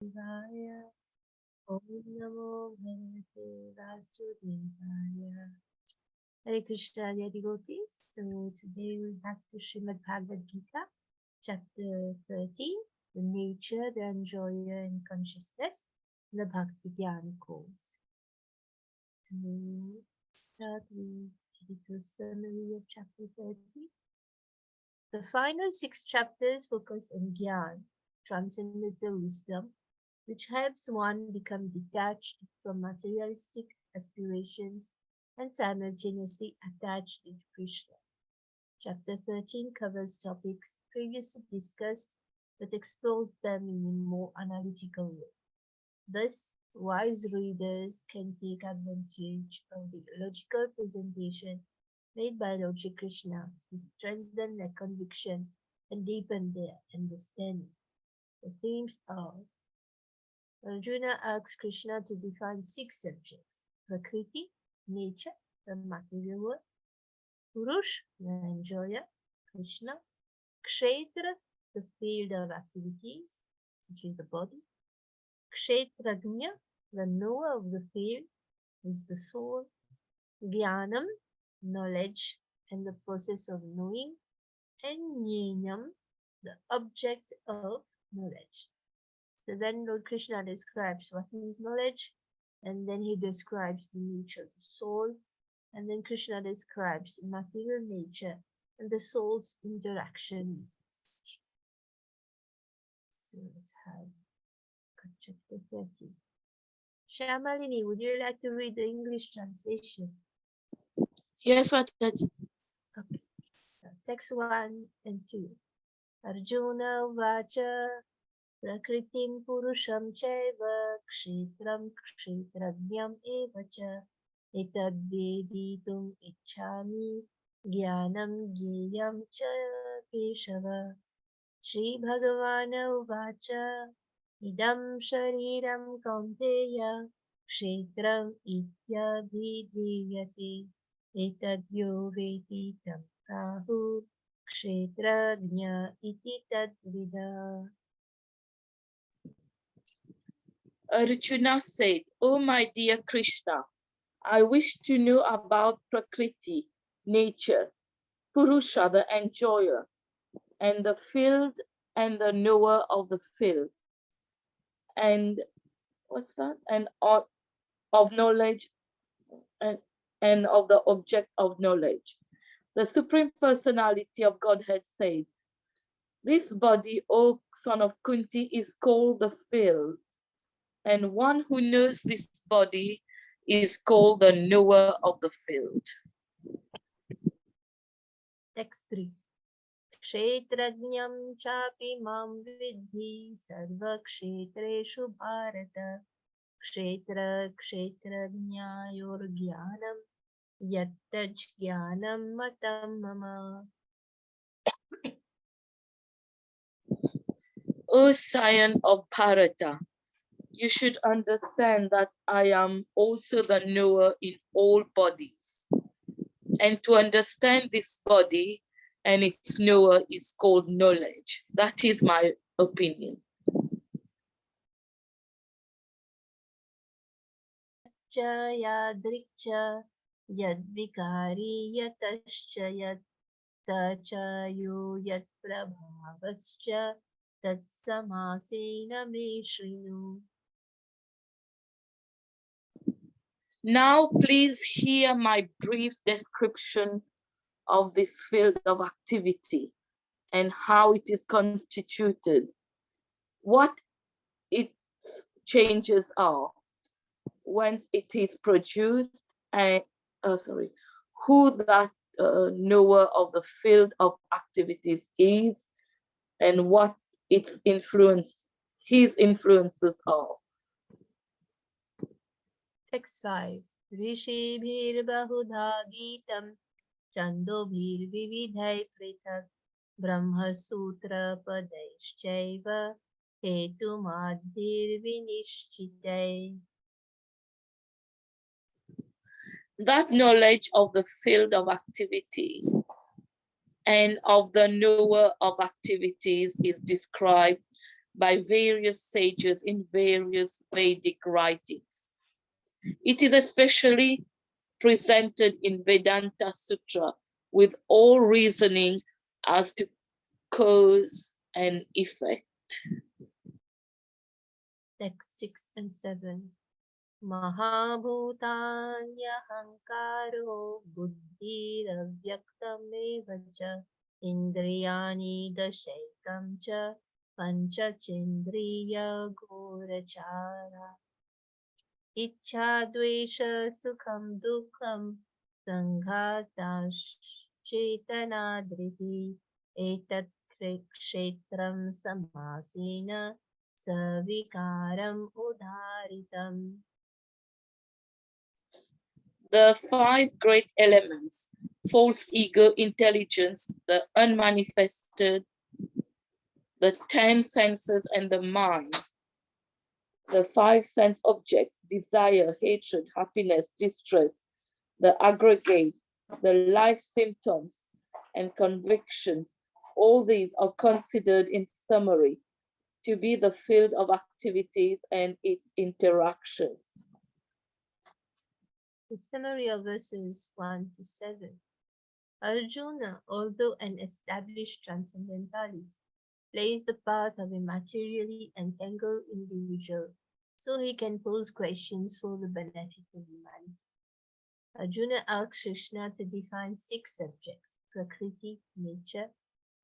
Vaya. Om Namo Bhagavate Vasudevaya. Hare Krishna, dear devotees. So today we have to Srimad Bhagavad Gita, chapter 13, the nature, the enjoyer, and consciousness, the Bhakti Jnana course. So start with a little summary of chapter 13. The final 6 chapters focus on Gyan, transcendental wisdom, which helps one become detached from materialistic aspirations and simultaneously attached to Krishna. Chapter 13 covers topics previously discussed but explores them in a more analytical way. Thus, wise readers can take advantage of the logical presentation made by Lord Shri Krishna to strengthen their conviction and deepen their understanding. The themes are: Arjuna asks Krishna to define 6 subjects: Prakriti, nature, the material world; Purush, the enjoyer, Krishna; Kshetra, the field of activities, which is the body; Kshetrajna, the knower of the field, is the soul; Jnanam, knowledge and the process of knowing; and Jnanam, the object of knowledge. So then Lord Krishna describes what is knowledge, and then he describes the nature of the soul, and then Krishna describes material nature and the soul's interaction with this. So let's have chapter 30. Shamalini, would you like to read the English translation? Yes, Mataji. Okay. So text 1 and 2. Arjuna Vacha Prakritim Purusham Chaiva Kshetram Kshetrajnam Eva Cha Etadveditum Ichchami Jnanam Jneyam Cha Keshava. Shri Bhagavana Uvacha Idam Shariram Kaunteya Kshetram Ityabhidhiyate Etadyo Vedi Tam Prahu Kshetrajna Iti Tadvida. Arjuna said, "Oh my dear Krishna, I wish to know about Prakriti, nature, Purusha, the enjoyer, and the field and the knower of the field. And what's that? And of knowledge and of the object of knowledge." The Supreme Personality of Godhead said, "This body, O son of Kunti, is called the field, and one who knows this body is called the knower of the field." Text 3. Kshetrajnam chapi mam vidhi sarva kshetreshu bharata kshetra kshetrajnayor jnanam yattaj jnanam matam mama. O scion of Bharata, you should understand that I am also the knower in all bodies. And to understand this body and its knower is called knowledge. That is my opinion. Yatcha yadrikcha yadvikari yatascha yat sacha yo yat prabhavascha tat samasena me shrinu. Now, please hear my brief description of this field of activity and how it is constituted, what its changes are, whence it is produced, and who that knower of the field of activities is, and what its his influences are. Text 5. Rishibhir bahudha gitam Chandobhir vividhai prithak Brahma sutra padaishchaiva Hetumadhir vinishchitai. That knowledge of the field of activities and of the knower of activities is described by various sages in various Vedic writings. It is especially presented in Vedanta Sutra with all reasoning as to cause and effect. Text 6 and 7. Mahabhutanya buddhiravyaktameva cha indriyani dashaitam cha panchachendriya gorachara ichha dvesha sukham dukham sanghatash chetana driti etat kshetram samasena savikaram udharitam. The five great elements, false ego, intelligence, the unmanifested, the 10 senses, and the mind. The 5 sense objects, desire, hatred, happiness, distress, the aggregate, the life symptoms, and convictions, all these are considered in summary to be the field of activities and its interactions. The summary of verses 1 to 7. Arjuna, although an established transcendentalist, plays the part of a materially entangled individual so he can pose questions for the benefit of humanity. Arjuna asks Krishna to define 6 subjects: Prakriti, nature;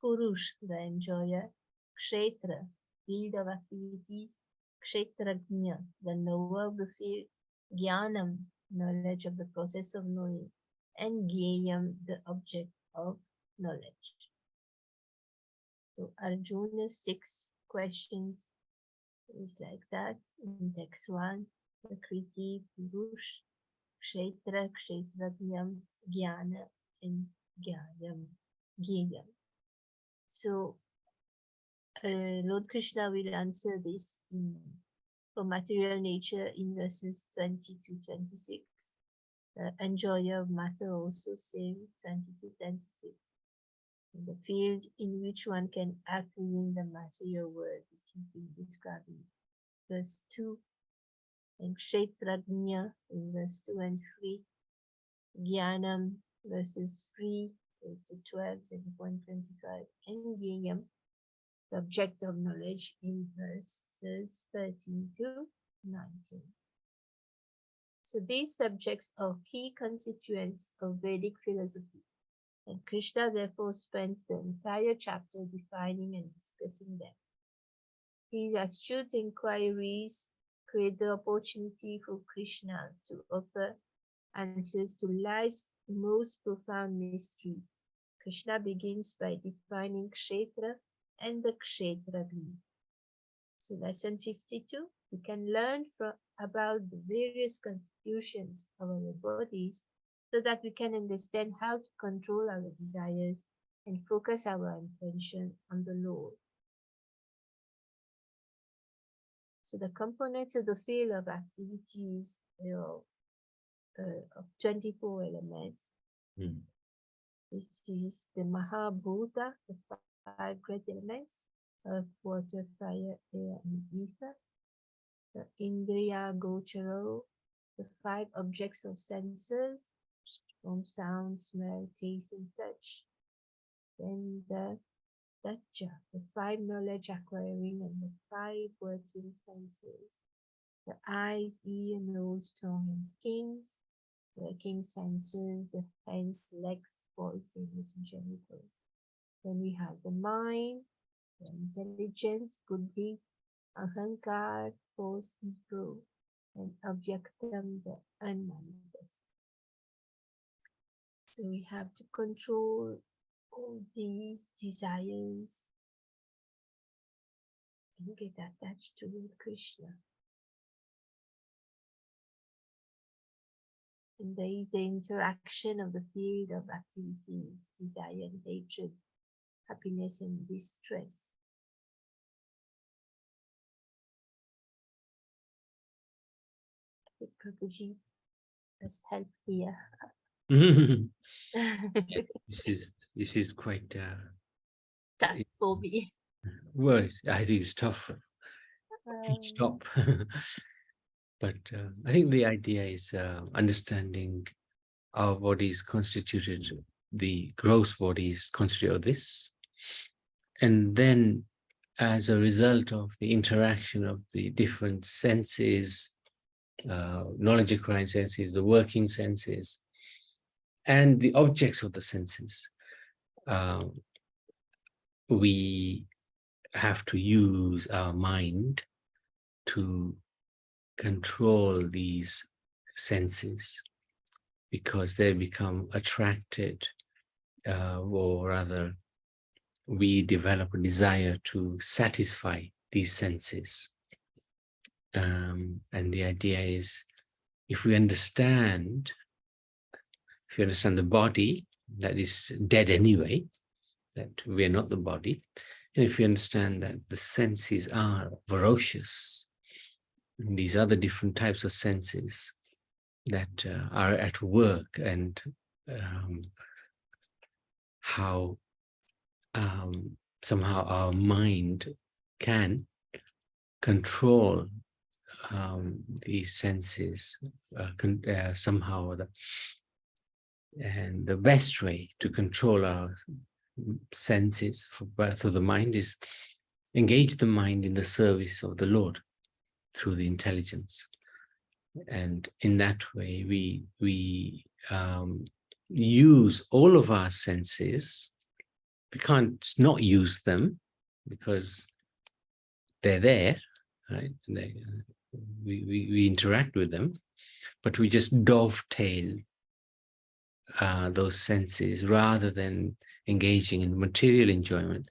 Purush, the enjoyer; Kshetra, field of activities; Kshetrajna, the knower of the field; Jnanam, knowledge of the process of knowing; and Gyayam, the object of knowledge. So Arjuna's 6 questions is like that in text 1. Prakriti, Purush, Kshetra, Kshetrajnam, Jnana, and Gyayam. So Lord Krishna will answer this for material nature in verses 20 to 26. The enjoyer of matter also same 20 to 26. And the field in which one can act within the material world is being described in verse 2. And Kshetrajna in verse 2 and 3. Jnanam verses 3 to 12, 24 and 25. And Gyayam, the object of knowledge in verses 13 to 19. So these subjects are key constituents of Vedic philosophy, and Krishna therefore spends the entire chapter defining and discussing them. These astute inquiries create the opportunity for Krishna to offer answers to life's most profound mysteries. Krishna begins by defining Kshetra and the Kshetrajna. So lesson 52, we can learn about the various constitutions of our bodies so that we can understand how to control our desires and focus our attention on the Lord. So the components of the field of activities of 24 elements. This is the Mahabhuta, the 5 great elements: earth, water, fire, air, and ether. The Indriya Gocharo, the 5 objects of senses: from sound, smell, taste, and touch. Then the Tacha, the 5 knowledge acquiring and the 5 working senses: the eyes, ear, nose, tongue, and skins. Working senses, the hands, legs, voice, and genitals. Then we have the mind, the intelligence, buddhi, ahankar, force, ego, and avyaktam, the unmanifest. So we have to control all these desires and get attached to Lord Krishna. And there is the interaction of the field of activities, desire and hatred, happiness and distress. Prabhuji has help here. This is quite Tough for me. Well, I think it's tough. Stop. But I think the idea is understanding our body is constituted, the gross body is constituted of this. And then as a result of the interaction of the different senses, knowledge acquiring senses, the working senses, and the objects of the senses, we have to use our mind to control these senses, because they become attracted, or rather we develop a desire to satisfy these senses. And the idea is, if you understand the body that is dead anyway, that we are not the body, and if you understand that the senses are ferocious, these other different types of senses that are at work, and how somehow our mind can control these senses somehow or other. And the best way to control our senses through the mind is engage the mind in the service of the Lord through the intelligence. And in that way, we use all of our senses. We can't not use them because they're there, right? We interact with them, but we just dovetail those senses rather than engaging in material enjoyment,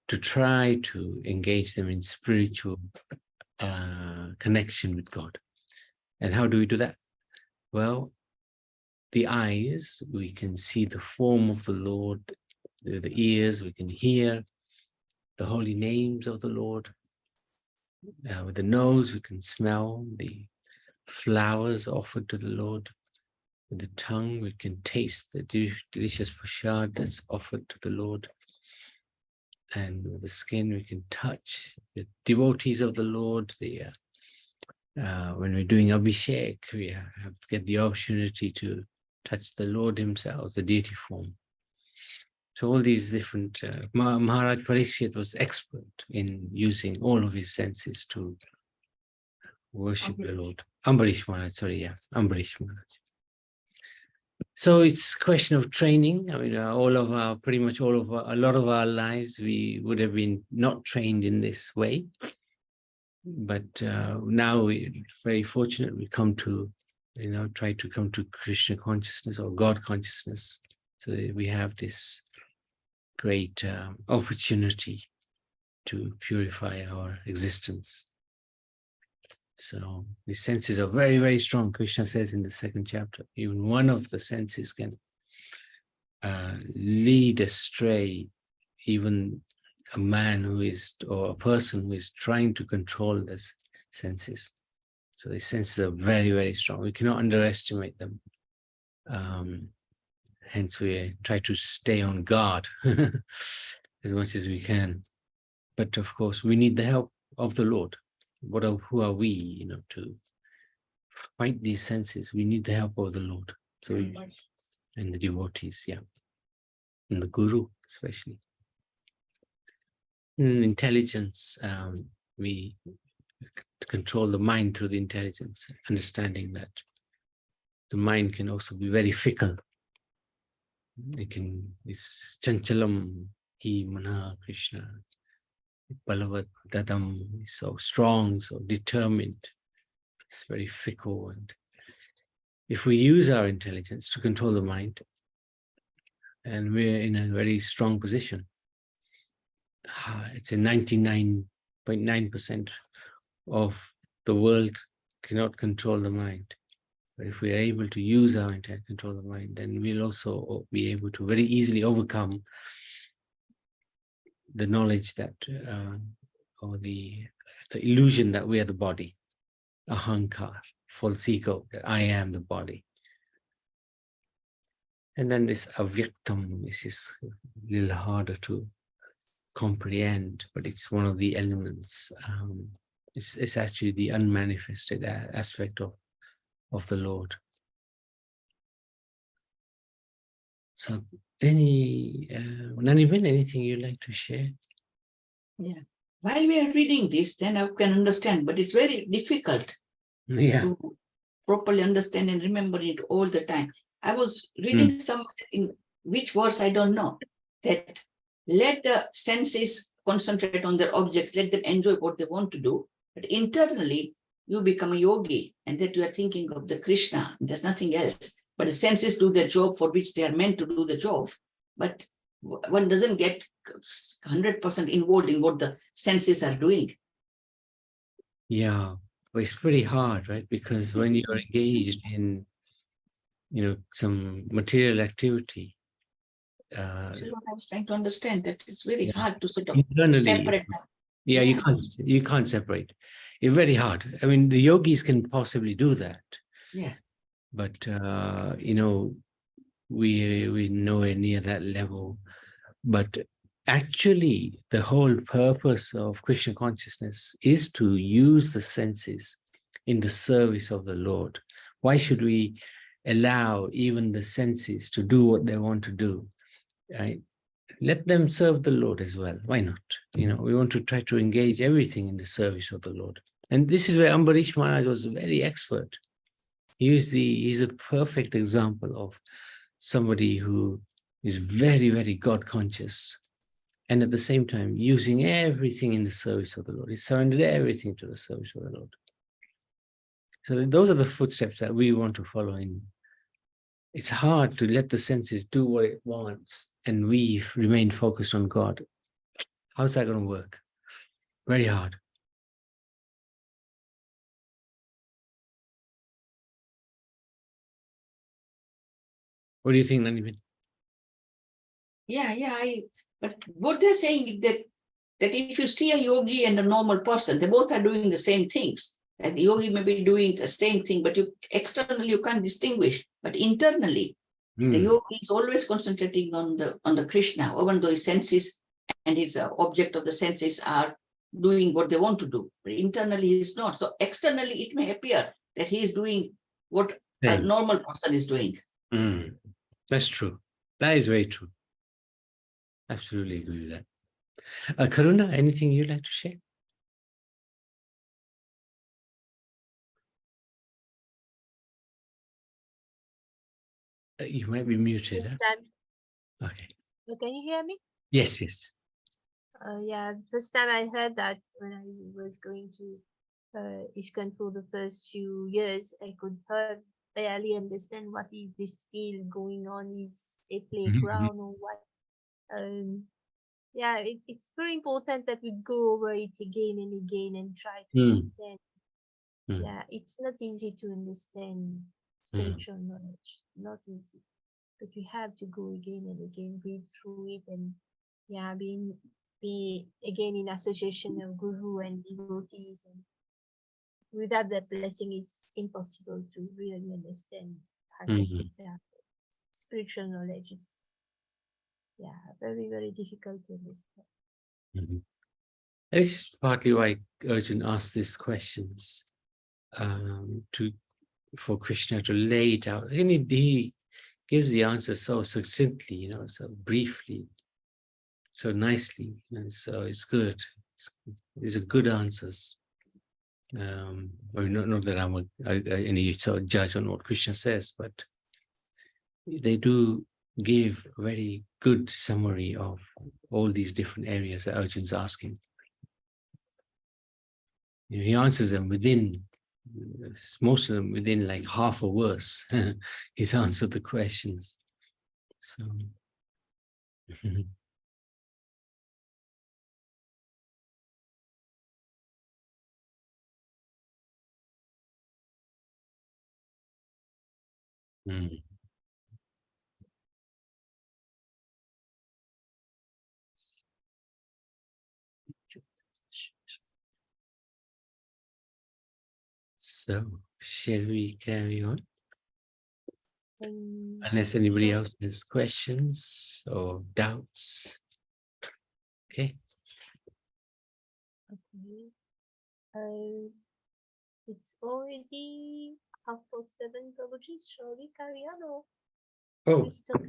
to try to engage them in spiritual connection with God. And how do we do that? Well, the eyes, we can see the form of the Lord. The ears, we can hear the holy names of the Lord. With the nose, we can smell the flowers offered to the Lord. With the tongue, we can taste the delicious prasad that's offered to the Lord. And with the skin, we can touch the devotees of the Lord. When we're doing Abhishek, we have to get the opportunity to touch the Lord himself, the deity form. So all these different, Maharaj Parikshit was expert in using all of his senses to worship the Lord. Ambarish Maharaj, Ambarish Maharaj. So it's a question of training. I mean, a lot of our lives, we would have been not trained in this way. But now we're very fortunate. We come to, try to come to Krishna consciousness or God consciousness. So we have this great opportunity to purify our existence. So the senses are very, very strong. Krishna says in the second chapter, even one of the senses can lead astray even a man or a person who is trying to control these senses. So the senses are very, very strong. We cannot underestimate them. Hence we try to stay on guard as much as we can. But of course, we need the help of the Lord. Who are we, to fight these senses? We need the help of the Lord. So and the devotees, and the Guru especially. In intelligence, we control the mind through the intelligence, understanding that the mind can also be very fickle. It's chanchalam hi mana Krishna. Bhagavad Dadam is so strong, so determined. It's very fickle. And if we use our intelligence to control the mind, and we're in a very strong position, it's a 99.9% of the world cannot control the mind. But if we are able to use our intent to control the mind, then we'll also be able to very easily overcome the knowledge that, or the illusion that we are the body, ahankar, false ego, that I am the body. And then this avyaktam is a little harder to comprehend, but it's one of the elements. It's actually the unmanifested aspect of the Lord. So, Nanibin, anything you'd like to share? Yeah. While we are reading this, then I can understand, but it's very difficult to properly understand and remember it all the time. I was reading somewhere in which verse, I don't know, that let the senses concentrate on their objects, let them enjoy what they want to do, but internally you become a yogi and that you are thinking of the Krishna. There's nothing else. But the senses do their job for which they are meant to do the job. But one doesn't get 100% involved in what the senses are doing. Yeah, but it's pretty hard, right? Because when you're engaged in, some material activity, This is what I was trying to understand, that it's very hard to sort of internally, separate them. Yeah, you can't separate. It's very hard. I mean, the yogis can possibly do that. Yeah. But we're nowhere near that level. But actually, the whole purpose of Krishna consciousness is to use the senses in the service of the Lord. Why should we allow even the senses to do what they want to do? Right? Let them serve the Lord as well. Why not? We want to try to engage everything in the service of the Lord. And this is where Ambarish Maharaj was very expert. He's a perfect example of somebody who is very, very God conscious, and at the same time using everything in the service of the Lord. He surrendered everything to the service of the Lord. So those are the footsteps that we want to follow in. It's hard to let the senses do what it wants and we remain focused on God. How's that going to work? Very hard. What do you think, Nanibin? Yeah, but what they're saying is that if you see a yogi and a normal person, they both are doing the same things. Like the yogi may be doing the same thing, but externally you can't distinguish. But internally, the yogi is always concentrating on the Krishna, even though his senses and his object of the senses are doing what they want to do. But internally he's not. So externally it may appear that he is doing what a normal person is doing. That's true. That is very true. Absolutely agree with that. Karuna, anything you'd like to share? You might be muted. First time. Okay. Oh, can you hear me? Yes. Yeah, first time I heard that when I was going to ISKCON for the first few years, I could barely understand what is this field going on. Is a playground or what? Yeah, it's very important that we go over it again and again and try to understand. Yeah, it's not easy to understand spiritual knowledge. Not easy. But we have to go again and again, read through it, and be again in association of guru and devotees, and without that blessing it's impossible to really understand spiritual knowledge. It's very, very difficult to understand. This is partly why Arjun asked these questions, for Krishna to lay it out. And he gives the answer so succinctly, so briefly, so nicely. So it's good. These are good answers. Not that I'm any judge on what Krishna says, but they do give a very good summary of all these different areas that Arjun's asking. He answers them within, most of them within like half a verse. He's answered the questions. So. So, shall we carry on? Unless anybody else has questions or doubts. Okay. Okay. It's already 7:30, Prabhuji. Shall we carry on or Oh, we stop?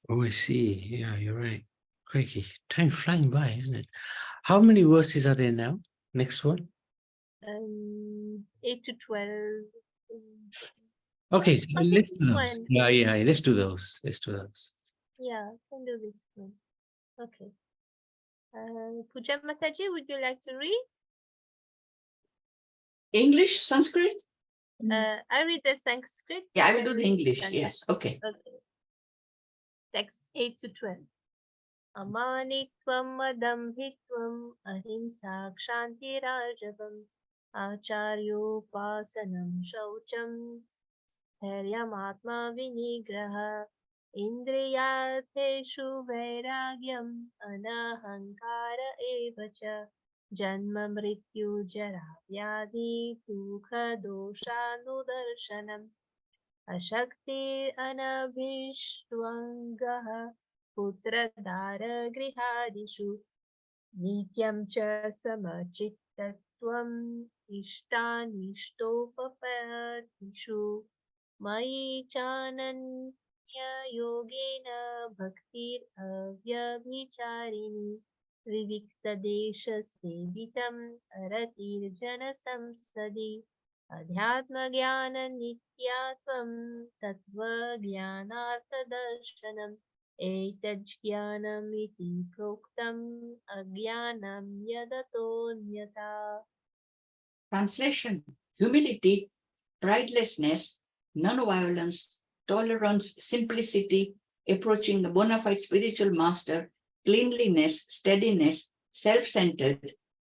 oh, I see. Yeah, you're right. Crikey, time flying by, isn't it? How many verses are there now? Next one. 8 to 12. Okay, Oh, so this let's do those. one. Yeah, let's do those. Let's do those. Yeah, can do this one. Okay. Puja Mataji, would you like to read? English, Sanskrit? I read the Sanskrit. Yeah, I you will can do the read English. Sanskrit. Yes. Okay. Okay. Text 8 to 12. Amanitvam adambhitvam ahimsa kshantirajvam acharyopasanam shaucham स्थैर्यमात्मा विनिग्रह इन्द्रियार्थेषु वैराग्यम् अनहङ्कार एव च जन्म मृत्यु जरा व्याधि दुःखदोषानुदर्शनम् अशक्तिरनभिष्वङ्गः पुत्रदारगृहादिषु नित्यं च समचित्तत्वम् इष्टानिष्टोपपत्तिषु मयि चानन्ययोगेन भक्तिरव्यभिचारिणी विविक्तदेशसेवितम् रतिर्जनसंसदि अध्यात्मज्ञाननित्यात्वं तत्त्वज्ञानार्थदर्शनम् एतज्ज्ञानमिति प्रोक्तम् अज्ञानं यदतोऽन्यथा. Translation: humility, pridelessness, non-violence, tolerance, simplicity, approaching a bona fide spiritual master, cleanliness, steadiness, self-centered,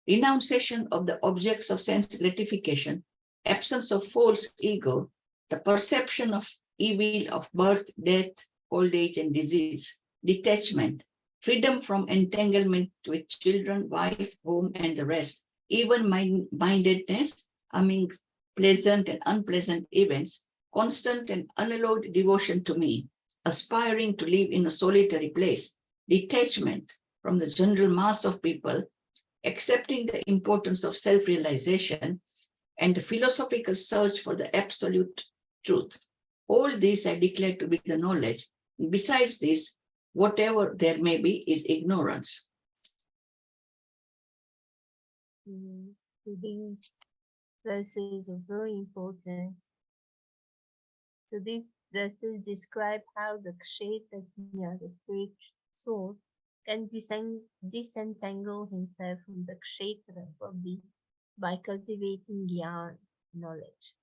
renunciation of the objects of sense gratification, absence of false ego, the perception of evil of birth, death, old age, and disease, detachment, freedom from entanglement with children, wife, home, and the rest, even-mindedness among pleasant and unpleasant events, constant and unallowed devotion to me, aspiring to live in a solitary place, detachment from the general mass of people, accepting the importance of self-realization, and the philosophical search for the absolute truth. All these I declare to be the knowledge. Besides this, whatever there may be is ignorance. So these verses are very important. So these verses describe how the Kshetrajna, the spiritual soul, can disentangle himself from the Kshetra body by cultivating Gyan, knowledge.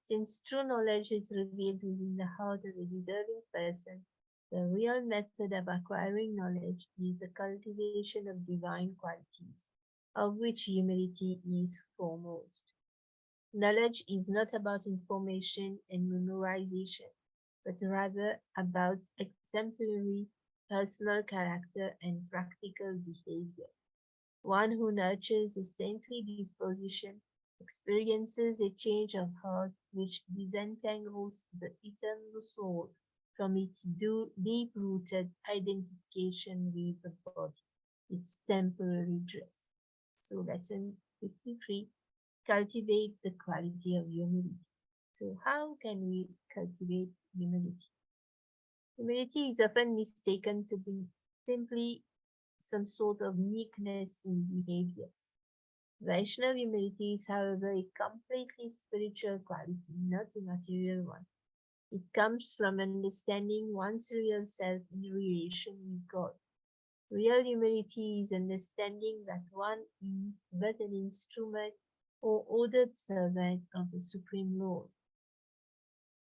Since true knowledge is revealed within the heart of a deserving person, the real method of acquiring knowledge is the cultivation of divine qualities, of which humility is foremost. Knowledge is not about information and memorization, but rather about exemplary personal character and practical behavior. One who nurtures a saintly disposition experiences a change of heart which disentangles the eternal soul from its deep-rooted identification with the body, its temporary dress. So lesson 53, cultivate the quality of humility. So how can we cultivate humility? Humility is often mistaken to be simply some sort of meekness in behavior. Vaishnava humility is, however, a completely spiritual quality, not a material one. It comes from understanding one's real self in relation with God. Real humility is understanding that one is but an instrument or ordered servant of the Supreme Lord.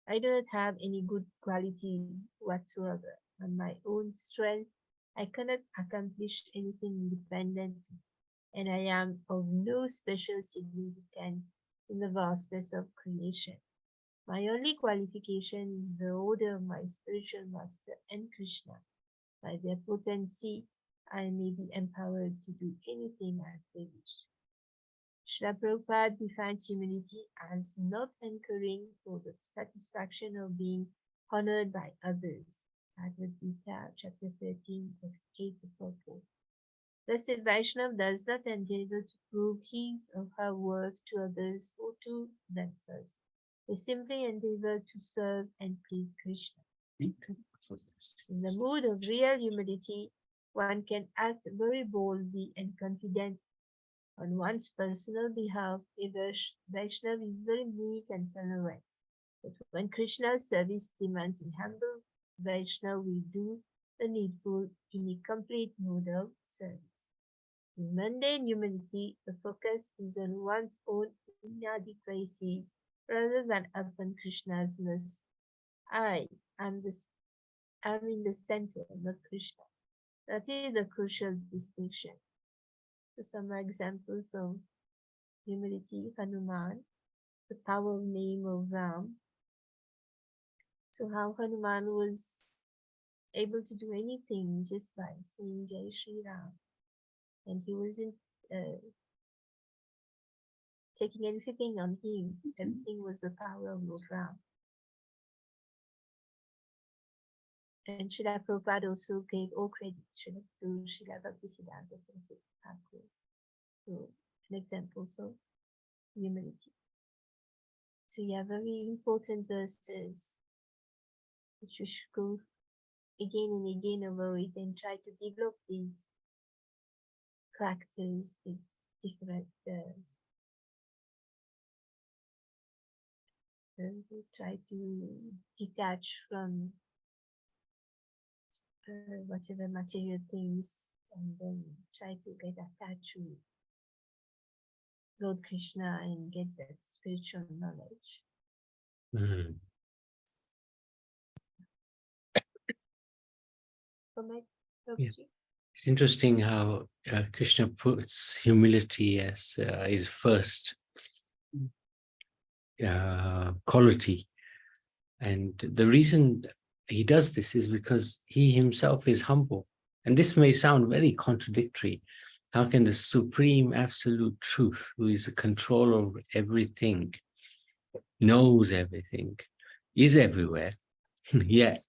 I do not have any good qualities whatsoever. On my own strength, I cannot accomplish anything independently, and I am of no special significance in the vastness of creation. My only qualification is the order of my spiritual master and Krishna. By their potency, I may be empowered to do anything as they wish. Srila Prabhupada defines humility as not hankering for the satisfaction of being honored by others. Bhagavad Gita, chapter 13, text 8 to 4. Thus, a Vaishnava does not endeavor to prove his or her worth to others or to themselves. They simply endeavor to serve and please Krishna. In the mood of real humility, one can act very boldly and confidently. On one's personal behalf, a Vaishnava is very meek and tolerant. But when Krishna's service demands a humble Vaishnava will do the needful in a complete mood of service. In mundane humility, the focus is on one's own inadequacies rather than upon Krishna's mercy. I am in the center, not Krishna. That is the crucial distinction. So some examples of humility: Hanuman, the power name of Ram. So how Hanuman was able to do anything just by saying Jai Shri Ram, and he wasn't taking anything on him. Everything was the power of Lord Ram. And Srila Prabhupada also gave all credit to Srila Bhaktisiddhanta Saraswati Thakur. So an example of humility. So yeah, very important verses which you should go again and again over it and try to develop these characters with different try to detach from whatever material things and then try to get attached to Lord Krishna and get that spiritual knowledge. Mm. Yeah. It's interesting how Krishna puts humility as his first quality. And the reason he does this is because he himself is humble. And this may sound very contradictory. How can the supreme absolute truth, who is the controller of everything, knows everything, is everywhere, yet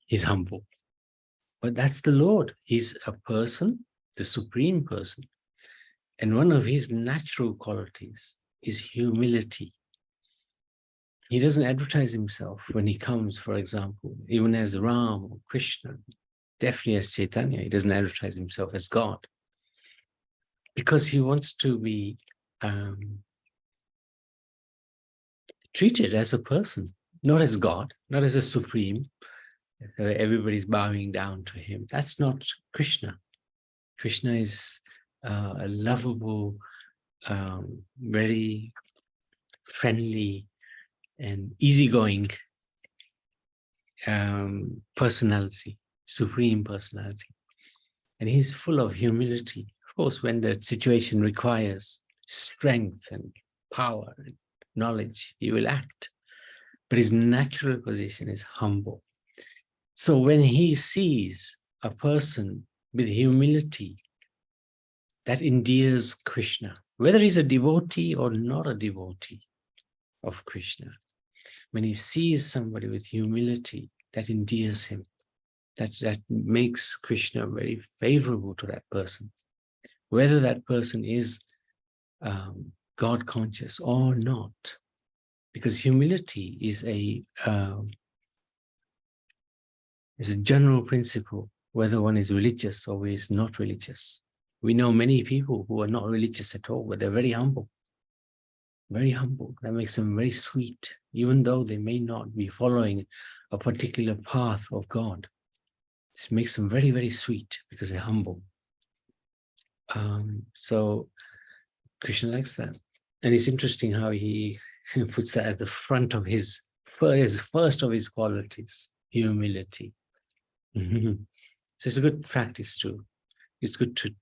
he's humble? But that's the Lord. He's a person, the supreme person. And one of his natural qualities is humility. He doesn't advertise himself when he comes, for example, even as Ram or Krishna, definitely as Chaitanya. He doesn't advertise himself as God because he wants to be treated as a person, not as God, not as a supreme. Everybody's bowing down to him. That's not Krishna. Krishna is a lovable, very friendly and easygoing personality, supreme personality. And he's full of humility. Of course, when the situation requires strength and power and knowledge, he will act. But his natural position is humble. So when he sees a person with humility, that endears Krishna, whether he's a devotee or not a devotee of Krishna. When he sees somebody with humility, that endears him. That makes Krishna very favorable to that person, whether that person is God conscious or not, because humility is a general principle, whether one is religious or is not religious. We know many people who are not religious at all, but they're very humble. Very humble. That makes them very sweet, even though they may not be following a particular path of God. This makes them very, very sweet because they're humble. So Krishna likes that. And it's interesting how he puts that at the front of his first of his qualities, humility. So it's a good practice too. It's good to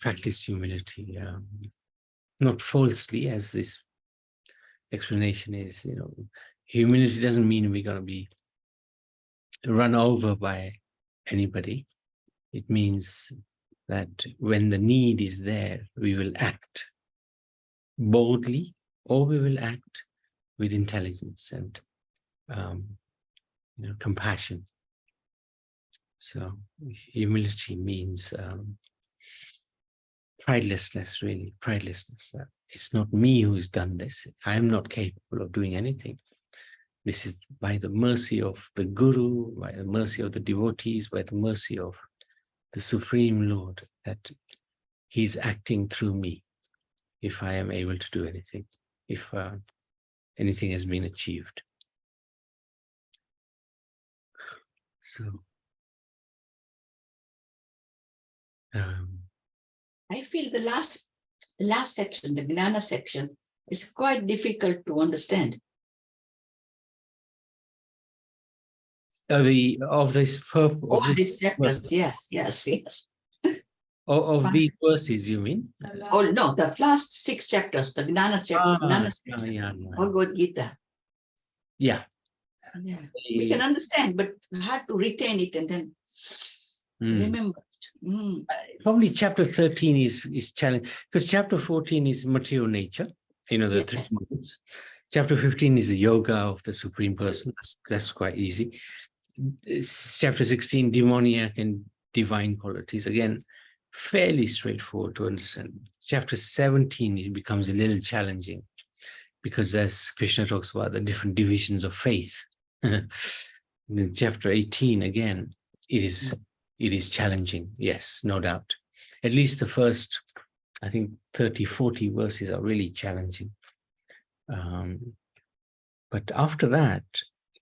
practice humility, not falsely, as this explanation is. You know, humility doesn't mean we're going to be run over by anybody. It means that when the need is there, we will act boldly, or we will act with intelligence and compassion. So humility means pridelessness, really, pridelessness. It's not me who's done this. I'm not capable of doing anything. This is by the mercy of the Guru, by the mercy of the devotees, by the mercy of the Supreme Lord, that He's acting through me, if I am able to do anything, if anything has been achieved. So, I feel the last section, the Gnana section, is quite difficult to understand. of these All these chapters, yes. Of these verses, you mean? Oh no, the last 6 chapters, the Gnana chapter, Yeah. Bhagavad Gita. Yeah. Yeah, we can understand, but hard to retain it and then remember it. Probably chapter 13 is challenging, because chapter 14 is material nature, the Yes. 3 modes. Chapter 15 is the yoga of the Supreme Person. That's quite easy. Chapter 16, demoniac and divine qualities. Again, fairly straightforward to understand. Chapter 17, it becomes a little challenging, because as Krishna talks about the different divisions of faith. In chapter 18, again, it is challenging, yes, no doubt. At least the first, I think, 30, 40 verses are really challenging. But after that,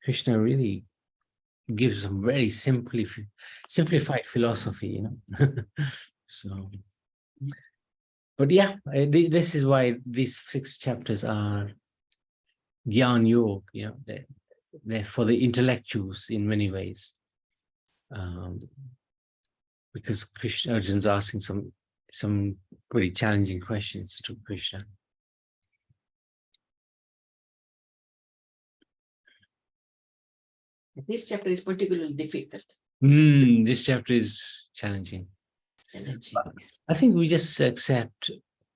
Krishna really gives some very simplified philosophy, So, but yeah, this is why these 6 chapters are Gyan Yoga, they're for the intellectuals in many ways. Because Arjun's asking some pretty challenging questions to Krishna. This chapter is particularly difficult. This chapter is challenging. I think we just accept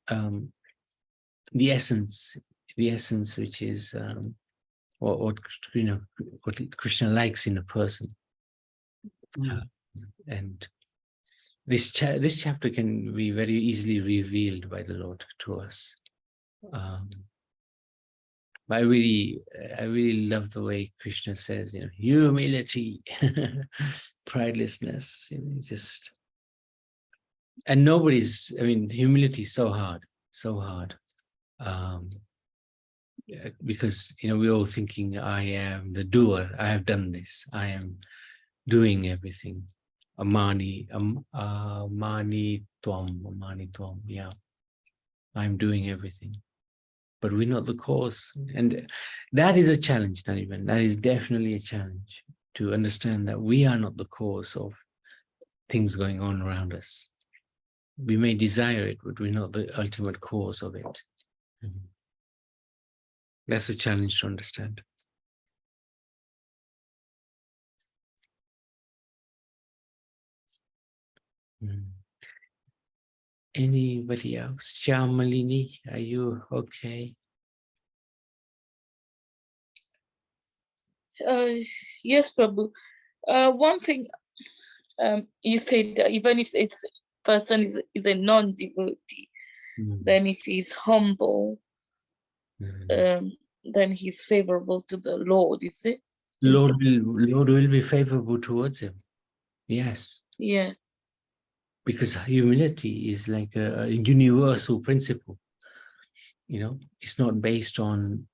the essence, which is what Krishna likes in a person. And this chapter can be very easily revealed by the Lord to us. I really love the way Krishna says, humility, pridelessness, and humility is so hard. Because, we're all thinking, I am the doer, I have done this, I am doing everything. Amani Twam, yeah. I'm doing everything. But we're not the cause. And that is a challenge, Nariman. That is definitely a challenge, to understand that we are not the cause of things going on around us. We may desire it, but we're not the ultimate cause of it. That's a challenge to understand. Anybody else? Shamalini, are you okay? Yes, Prabhu. One thing you said that even if it's person is a non-devotee, then if he's humble, then he's favorable to the Lord, is it? Lord will be favorable towards him. Yes. Yeah. Because humility is like a universal principle. It's not based on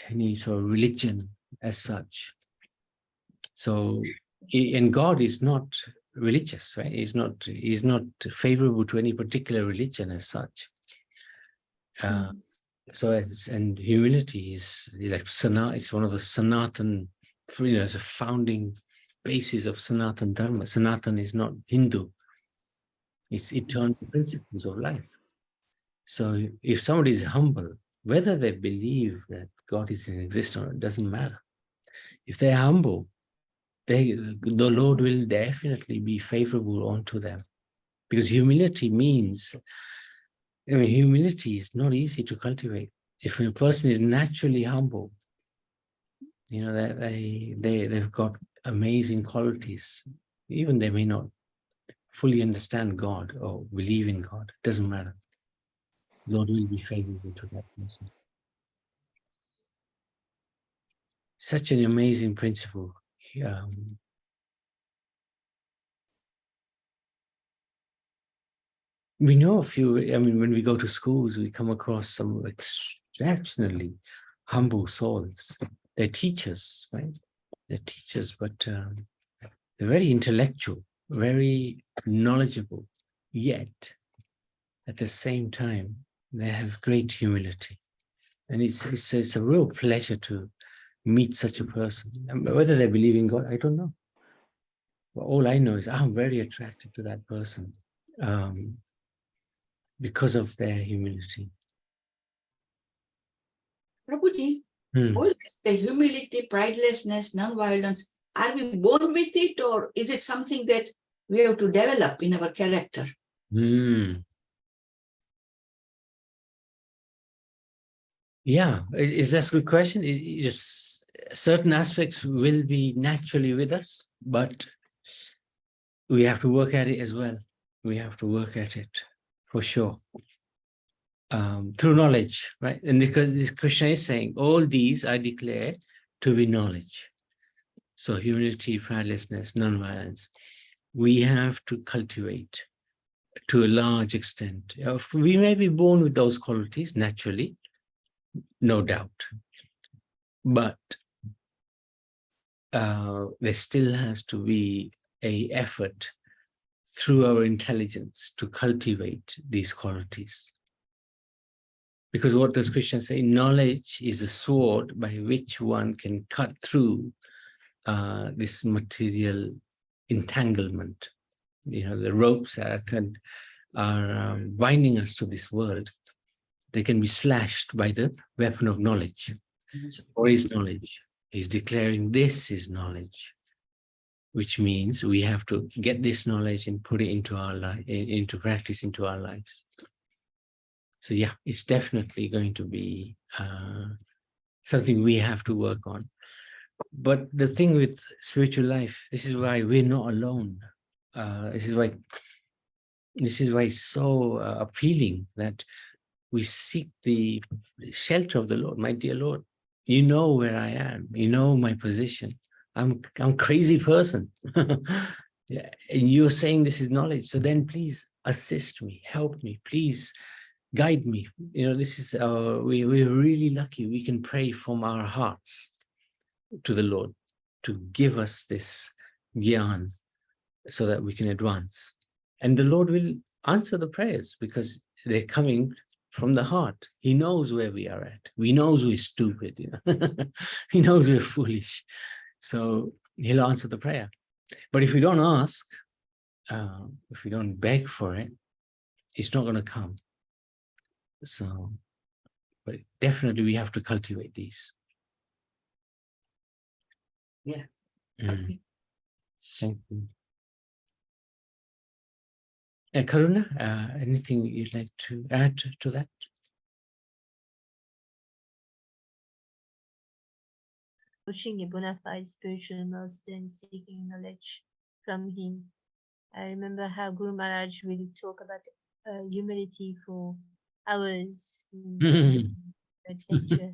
any sort of religion as such. So, and God is not religious, right? He's not favorable to any particular religion as such. And humility is like it's one of the Sanatan, it's a founding basis of Sanatan Dharma. Sanatan is not Hindu. It's eternal principles of life. So if somebody is humble, whether they believe that God is in existence or not, it doesn't matter. If they're humble, the Lord will definitely be favorable onto them. Because humility means, humility is not easy to cultivate. If a person is naturally humble, they've got amazing qualities. Even they may not fully understand God or believe in God. It doesn't matter. Lord will be favorable to that person. Such an amazing principle. We know a few, I mean, when we go to schools, we come across some exceptionally humble souls. They're teachers, right? They're teachers, but they're very intellectual, very knowledgeable, yet at the same time, they have great humility. And it's a real pleasure to meet such a person. Whether they believe in God, I don't know. But all I know is I'm very attracted to that person because of their humility. Prabhuji, all this, the humility, pridelessness, non-violence, are we born with it, or is it something that we have to develop in our character? Yeah, that's a good question. Certain aspects will be naturally with us, but we have to work at it as well. We have to work at it for sure. Through knowledge, right? And because this Krishna is saying, all these I declare to be knowledge. So humility, pridelessness, non-violence, we have to cultivate to a large extent. We may be born with those qualities naturally, no doubt, but there still has to be an effort through our intelligence to cultivate these qualities. Because what does Krishna say? Knowledge is a sword by which one can cut through this material entanglement. You know, the ropes are binding us to this world. They can be slashed by the weapon of knowledge. Or is knowledge? He's declaring this is knowledge, which means we have to get this knowledge and put it into our life, into practice, into our lives. So yeah, it's definitely going to be something we have to work on. But the thing with spiritual life, this is why we're not alone. This is why it's so appealing that we seek the shelter of the Lord. My dear Lord, you know where I am. You know my position. I'm a crazy person. Yeah, and you're saying this is knowledge. So then please assist me, help me, please guide me. You know, this is we're really lucky. We can pray from our hearts to the Lord to give us this gyan so that we can advance. And the Lord will answer the prayers because they're coming from the heart. He knows where we are at. He knows we're stupid. You know? He knows we're foolish. So he'll answer the prayer. But if we don't ask, if we don't beg for it, it's not going to come. So, but definitely we have to cultivate these. Yeah. Okay. Thank you. Karuna, anything you'd like to add to that? Pushing a bona fide spiritual master and seeking knowledge from him. I remember how Guru Maharaj really talk about humility for hours in lecture.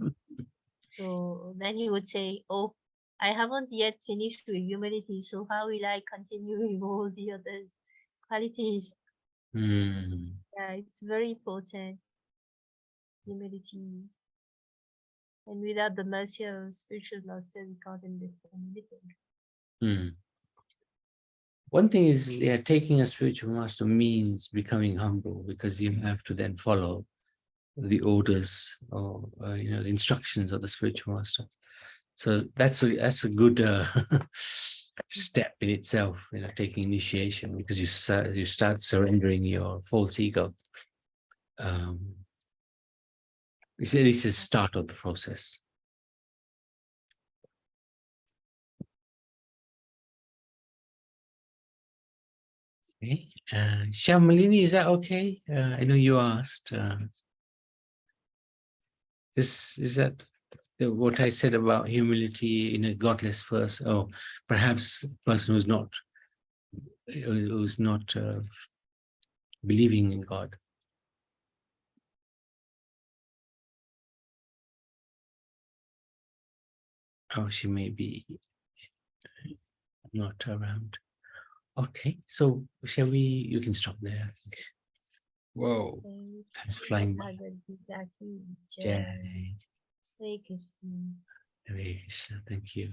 So then he would say, oh, I haven't yet finished with humility, so how will I continue with all the other qualities? Yeah, it's very important, humility. And without the mercy of spiritual master, we can't understand anything. One thing is, yeah, taking a spiritual master means becoming humble, because you have to then follow the orders or you know, the instructions of the spiritual master. So that's a good step in itself, you know, taking initiation, because you start surrendering your false ego. This is the start of the process. Okay, Shyammalini, is that okay? I know you asked. Is that what I said about humility in a godless person, or perhaps a person who's not who's not believing in God. Oh, she may be not around. Okay, so shall we? You can stop there, I think. Whoa, I'm flying by. Bhagavad Gita ki Jai. jai. Hare Krishna. Hare Krishna. Thank you.